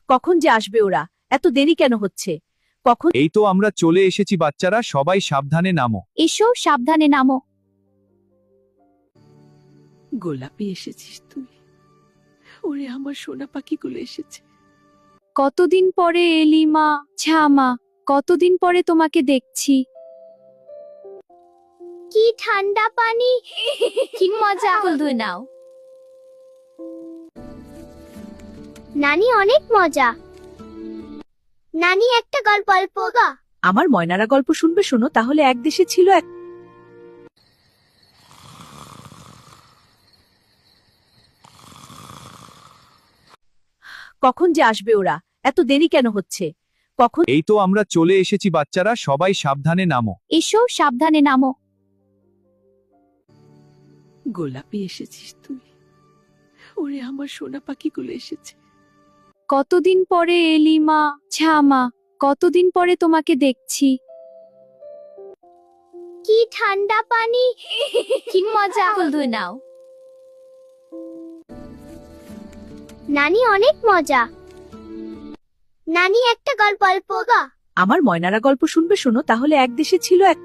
কখন যে আসবে ওরা? এত দেরি কেন হচ্ছে? কখন? এই তো আমরা চলে এসেছি বাচ্চারা, সবাই সাবধানে নামো। এসো, সাবধানে নামো। গোলাপি এসেছিস তুই? ওরে আমার সোনা পাখিগুলো এসেছে। কতদিন পরে এলি মা। মা, কতদিন পরে তোমাকে দেখছি। কি ঠান্ডা পানি, কি মজা। ধুয়ে নাও। নানি অনেক মজা। নানি একটা গল্প গা। আমার ময়নারা গল্প শুনবে? শোনো তাহলে। এক দেশে ছিল এক কখন যে আসবে ওরা? এত দেরি কেন হচ্ছে? কখন? এই তো আমরা চলে এসেছি বাচ্চারা, সবাই সাবধানে নামো। এসো, সাবধানে নামো। গোলাপি এসেছিস তুই? ওরে আমার সোনা পাখিগুলো এসেছে। কতদিন পরে এলি মা। মা, কতদিন পরে তোমাকে দেখছি। কি ঠান্ডা পানি, কি মজা। ধুয়ে নাও। নানি অনেক মজা। নানি একটা গল্প গা। আমার ময়নারা গল্প শুনবে? শোনো তাহলে। এক দেশে ছিল এক